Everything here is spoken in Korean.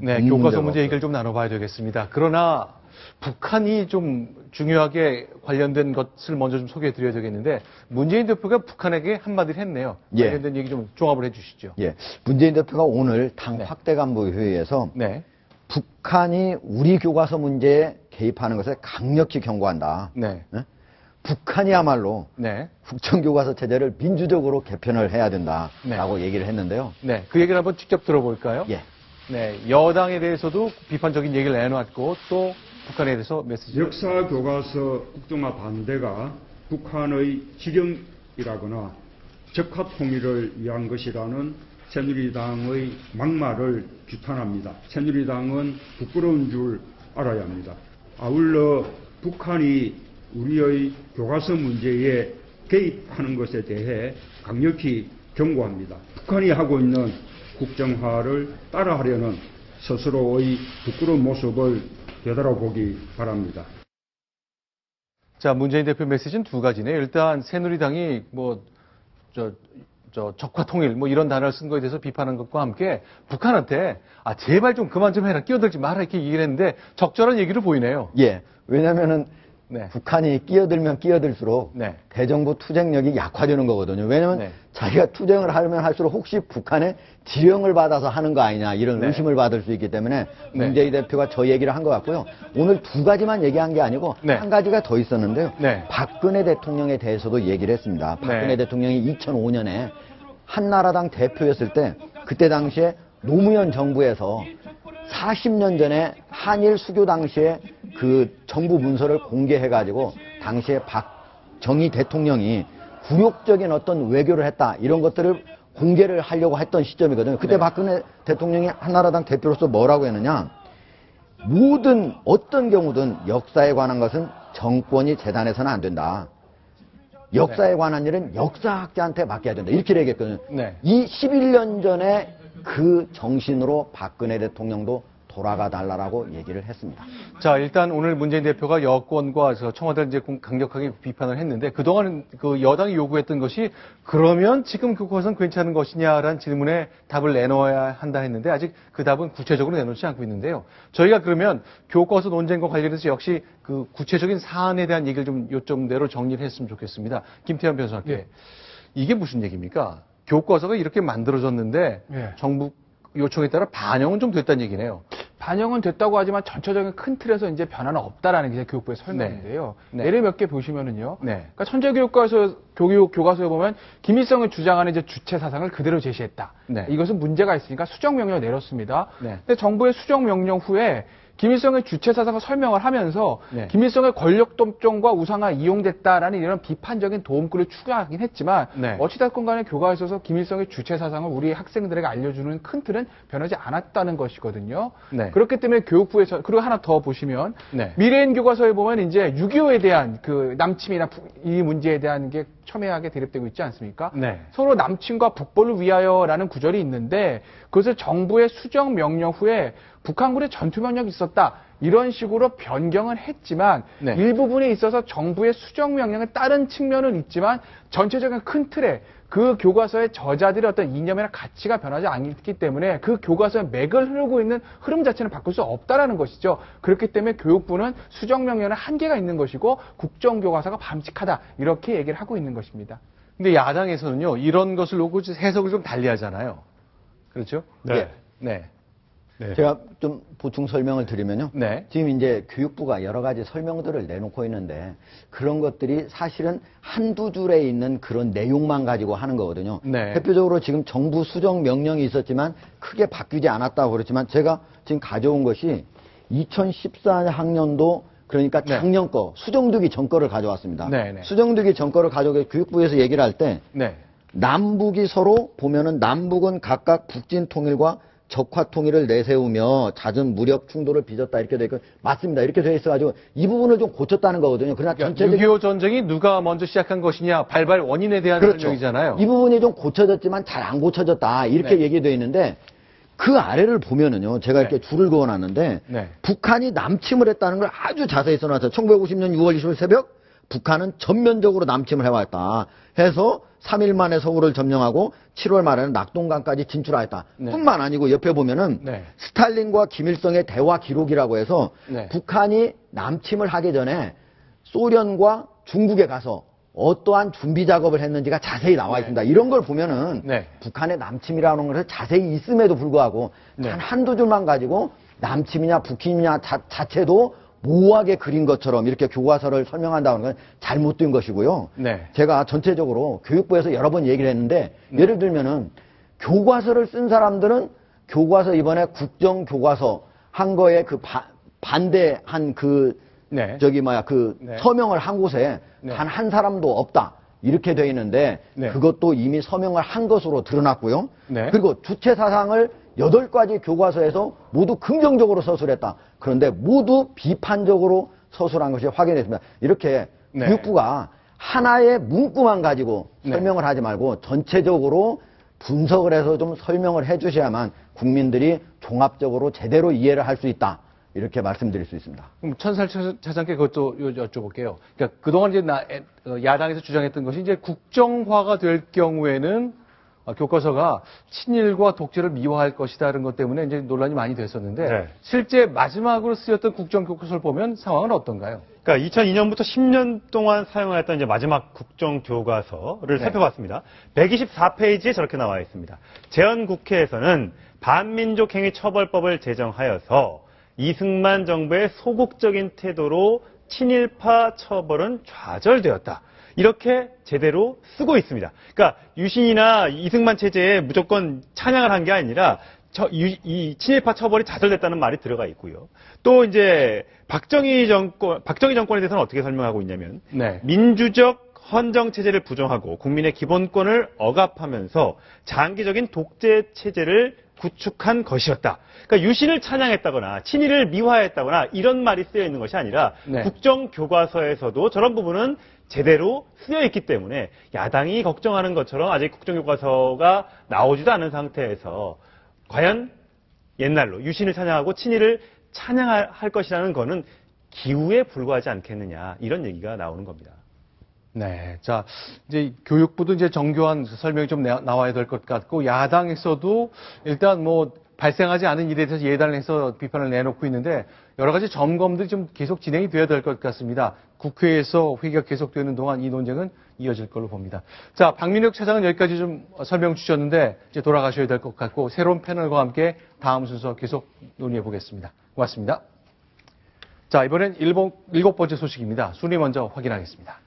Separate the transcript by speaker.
Speaker 1: 네, 교과서 문제 얘기를 좀 나눠봐야 되겠습니다. 그러나 북한이 좀 중요하게 관련된 것을 먼저 좀 소개해드려야 되겠는데 문재인 대표가 북한에게 한마디를 했네요.
Speaker 2: 예.
Speaker 1: 관련된 얘기 좀 종합을 해주시죠.
Speaker 2: 예, 문재인 대표가 오늘 당
Speaker 1: 네.
Speaker 2: 확대 간부 회의에서
Speaker 1: 네.
Speaker 2: 북한이 우리 교과서 문제에 개입하는 것을 강력히 경고한다.
Speaker 1: 네.
Speaker 2: 예? 북한이야말로
Speaker 1: 네.
Speaker 2: 국정교과서 체제를 민주적으로 개편을 해야 된다라고
Speaker 1: 네.
Speaker 2: 얘기를 했는데요.
Speaker 1: 네. 그 얘기를 한번 직접 들어볼까요?
Speaker 2: 예.
Speaker 1: 네. 여당에 대해서도 비판적인 얘기를 내놨고 또 북한에 대해서 메시지.
Speaker 3: 역사 교과서 국정화 반대가 북한의 지령이라거나 적화 통일을 위한 것이라는 새누리당의 막말을 규탄합니다. 새누리당은 부끄러운 줄 알아야 합니다. 아울러 북한이 우리의 교과서 문제에 개입하는 것에 대해 강력히 경고합니다. 북한이 하고 있는 국정화를 따라하려는 스스로의 부끄러운 모습을 되돌아보기 바랍니다.
Speaker 1: 자, 문재인 대표 메시지는 두 가지네요. 일단 새누리당이 적화 통일 이런 단어를 쓴 거에 대해서 비판한 것과 함께 북한한테 제발 좀 그만 좀 해라, 끼어들지 마라 이렇게 얘기를 했는데 적절한 얘기를 보이네요.
Speaker 2: 예. 왜냐면은
Speaker 1: 네.
Speaker 2: 북한이 끼어들면 끼어들수록
Speaker 1: 네.
Speaker 2: 대정부 투쟁력이 약화되는 거거든요. 왜냐면
Speaker 1: 네.
Speaker 2: 자기가 투쟁을 하면 할수록 혹시 북한의 지령을 받아서 하는 거 아니냐 이런
Speaker 1: 네.
Speaker 2: 의심을 받을 수 있기 때문에
Speaker 1: 네.
Speaker 2: 문재인 대표가 저 얘기를 한 것 같고요. 오늘 두 가지만 얘기한 게 아니고
Speaker 1: 네.
Speaker 2: 한 가지가 더 있었는데요.
Speaker 1: 네.
Speaker 2: 박근혜 대통령에 대해서도 얘기를 했습니다. 박근혜
Speaker 1: 네.
Speaker 2: 대통령이 2005년에 한나라당 대표였을 때 그때 당시에 노무현 정부에서 40년 전에 한일 수교 당시에 그 정부 문서를 공개해가지고 당시에 박정희 대통령이 굴욕적인 어떤 외교를 했다 이런 것들을 공개를 하려고 했던 시점이거든요. 그때
Speaker 1: 네.
Speaker 2: 박근혜 대통령이 한나라당 대표로서 뭐라고 했느냐, 모든 어떤 경우든 역사에 관한 것은 정권이 재단해서는 안 된다. 역사에 관한 일은 역사학자한테 맡겨야 된다. 이렇게 얘기했거든요.
Speaker 1: 네.
Speaker 2: 이 11년 전에 그 정신으로 박근혜 대통령도 돌아가 달라라고 얘기를 했습니다.
Speaker 1: 자, 일단 오늘 문재인 대표가 여권과 청와대를 이제 강력하게 비판을 했는데 그동안 그 여당이 요구했던 것이 그러면 지금 그것은 괜찮은 것이냐라는 질문에 답을 내놓아야 한다 했는데 아직 그 답은 구체적으로 내놓지 않고 있는데요. 저희가 그러면 교과서 논쟁과 관련해서 역시 그 구체적인 사안에 대한 얘기를 좀 요점대로 정리를 했으면 좋겠습니다. 김태현 변호사께.
Speaker 4: 예.
Speaker 1: 이게 무슨 얘기입니까? 교과서가 이렇게 만들어졌는데
Speaker 4: 예.
Speaker 1: 정부 요청에 따라 반영은 좀 됐다는 얘기네요.
Speaker 4: 반영은 됐다고 하지만 전체적인 큰 틀에서 이제 변화는 없다라는 게 교육부의 설명인데요.
Speaker 1: 네.
Speaker 4: 예를 몇 개 보시면은요.
Speaker 1: 네.
Speaker 4: 그러니까 천재교육과서 교과서에 보면 김일성이 주장하는 이제 주체 사상을 그대로 제시했다.
Speaker 1: 네.
Speaker 4: 이것은 문제가 있으니까 수정 명령을 내렸습니다.
Speaker 1: 네.
Speaker 4: 근데 정부의 수정 명령 후에 김일성의 주체 사상을 설명을 하면서
Speaker 1: 네.
Speaker 4: 김일성의 권력 독점과 우상화 이용됐다라는 이런 비판적인 도움글을 추가하긴 했지만
Speaker 1: 네.
Speaker 4: 어찌됐건 간에 교과에 있어서 김일성의 주체 사상을 우리 학생들에게 알려주는 큰 틀은 변하지 않았다는 것이거든요.
Speaker 1: 네.
Speaker 4: 그렇기 때문에 교육부에서 그리고 하나 더 보시면
Speaker 1: 네.
Speaker 4: 미래인 교과서에 보면 이제 6.25에 대한 그 남침이나 이 문제에 대한 게 첨예하게 대립되고 있지 않습니까?
Speaker 1: 네.
Speaker 4: 서로 남침과 북벌을 위하여라는 구절이 있는데 그것을 정부의 수정 명령 후에 북한군의 전투 명령이 있었다. 이런 식으로 변경을 했지만
Speaker 1: 네.
Speaker 4: 일부분에 있어서 정부의 수정 명령에 따른 측면은 있지만 전체적인 큰 틀에 그 교과서의 저자들의 어떤 이념이나 가치가 변하지 않기 때문에 그 교과서의 맥을 흐르고 있는 흐름 자체는 바꿀 수 없다라는 것이죠. 그렇기 때문에 교육부는 수정 명령에 한계가 있는 것이고 국정교과서가 바람직하다. 이렇게 얘기를 하고 있는 것입니다.
Speaker 1: 근데 야당에서는요, 이런 것을 놓고 해석을 좀 달리 하잖아요. 그렇죠?
Speaker 3: 네.
Speaker 1: 네.
Speaker 3: 네.
Speaker 2: 제가 좀 보충 설명을 드리면요.
Speaker 1: 네.
Speaker 2: 지금 이제 교육부가 여러 가지 설명들을 내놓고 있는데 그런 것들이 사실은 한두 줄에 있는 그런 내용만 가지고 하는 거거든요.
Speaker 1: 네.
Speaker 2: 대표적으로 지금 정부 수정 명령이 있었지만 크게 바뀌지 않았다고 그렇지만 제가 지금 가져온 것이 2014학년도 그러니까
Speaker 1: 네.
Speaker 2: 작년 거 수정되기 전 거를 가져왔습니다.
Speaker 1: 네, 네.
Speaker 2: 수정되기 전 거를 가져오게 교육부에서 얘기를 할 때
Speaker 1: 네.
Speaker 2: 남북이 서로 보면은 남북은 각각 북진 통일과 적화 통일을 내세우며 잦은 무력 충돌을 빚었다 이렇게 돼 있고 맞습니다. 이렇게 돼 있어가지고 이 부분을 좀 고쳤다는 거거든요. 그러나
Speaker 1: 그러니까
Speaker 2: 전체적인
Speaker 1: 6.25 전쟁이 누가 먼저 시작한 것이냐, 발발 원인에 대한 설명이잖아요.
Speaker 2: 이 부분이 좀 고쳐졌지만 잘 안 고쳐졌다 이렇게
Speaker 1: 네.
Speaker 2: 얘기되어 있는데 그 아래를 보면은요. 제가 이렇게
Speaker 1: 네.
Speaker 2: 줄을 그어놨는데
Speaker 1: 네.
Speaker 2: 북한이 남침을 했다는 걸 아주 자세히 써놨어요. 1950년 6월 20일 새벽 북한은 전면적으로 남침을 해왔다 해서 3일 만에 서울을 점령하고 7월 말에는 낙동강까지 진출하였다.
Speaker 1: 네.
Speaker 2: 뿐만 아니고 옆에 보면은
Speaker 1: 네.
Speaker 2: 스탈린과 김일성의 대화 기록이라고 해서
Speaker 1: 네.
Speaker 2: 북한이 남침을 하기 전에 소련과 중국에 가서 어떠한 준비 작업을 했는지가 자세히 나와 있습니다. 이런 걸 보면은
Speaker 1: 네.
Speaker 2: 북한의 남침이라는 것을 자세히 있음에도 불구하고
Speaker 1: 네.
Speaker 2: 단 한두 줄만 가지고 남침이냐 북침이냐 자체도 모호하게 그린 것처럼 이렇게 교과서를 설명한다는 건 잘못된 것이고요.
Speaker 1: 네.
Speaker 2: 제가 전체적으로 교육부에서 여러 번 얘기를 했는데 예를 들면은 교과서를 쓴 사람들은 교과서 이번에 국정교과서 한 거에 그 반대한 그
Speaker 1: 네.
Speaker 2: 그 서명을 한 곳에
Speaker 1: 네.
Speaker 2: 단 한 사람도 없다. 이렇게 되어 있는데
Speaker 1: 네.
Speaker 2: 그것도 이미 서명을 한 것으로 드러났고요.
Speaker 1: 네.
Speaker 2: 그리고 주체 사상을 8가지 교과서에서 모두 긍정적으로 서술했다. 그런데 모두 비판적으로 서술한 것이 확인됐습니다. 이렇게
Speaker 1: 네.
Speaker 2: 교육부가 하나의 문구만 가지고
Speaker 1: 네.
Speaker 2: 설명을 하지 말고 전체적으로 분석을 해서 좀 설명을 해 주셔야만 국민들이 종합적으로 제대로 이해를 할 수 있다. 이렇게 말씀드릴 수 있습니다.
Speaker 1: 그럼 천살 차장께 그것도 여쭤볼게요. 그러니까 그동안 이제 야당에서 주장했던 것이 이제 국정화가 될 경우에는 교과서가 친일과 독재를 미화할 것이다 이런 것 때문에 이제 논란이 많이 됐었는데
Speaker 5: 네.
Speaker 1: 실제 마지막으로 쓰였던 국정교과서를 보면 상황은 어떤가요?
Speaker 5: 그러니까 2002년부터 10년 동안 사용했던 이제 마지막 국정교과서를
Speaker 1: 네.
Speaker 5: 살펴봤습니다. 124페이지에 저렇게 나와 있습니다. 재헌국회에서는 반민족행위처벌법을 제정하여서 이승만 정부의 소극적인 태도로 친일파 처벌은 좌절되었다. 이렇게 제대로 쓰고 있습니다. 그러니까 유신이나 이승만 체제에 무조건 찬양을 한 게 아니라 이 친일파 처벌이 좌절됐다는 말이 들어가 있고요. 또 이제 박정희 정권에 대해서는 어떻게 설명하고 있냐면
Speaker 1: 네.
Speaker 5: 민주적 헌정 체제를 부정하고 국민의 기본권을 억압하면서 장기적인 독재 체제를 구축한 것이었다. 그러니까 유신을 찬양했다거나 친일을 미화했다거나 이런 말이 쓰여 있는 것이 아니라
Speaker 1: 네.
Speaker 5: 국정교과서에서도 저런 부분은 제대로 쓰여 있기 때문에 야당이 걱정하는 것처럼 아직 국정교과서가 나오지도 않은 상태에서 과연 옛날로 유신을 찬양하고 친일을 찬양할 것이라는 거는 기우에 불과하지 않겠느냐 이런 얘기가 나오는 겁니다.
Speaker 1: 네. 자, 이제 교육부도 이제 정교한 설명이 좀 나와야 될 것 같고, 야당에서도 일단 뭐 발생하지 않은 일에 대해서 예단을 해서 비판을 내놓고 있는데, 여러 가지 점검들이 좀 계속 진행이 되어야 될 것 같습니다. 국회에서 회의가 계속되는 동안 이 논쟁은 이어질 걸로 봅니다. 자, 박민혁 차장은 여기까지 좀 설명 주셨는데, 이제 돌아가셔야 될 것 같고, 새로운 패널과 함께 다음 순서 계속 논의해 보겠습니다. 고맙습니다. 자, 이번엔 일곱 번째 소식입니다. 순위 먼저 확인하겠습니다.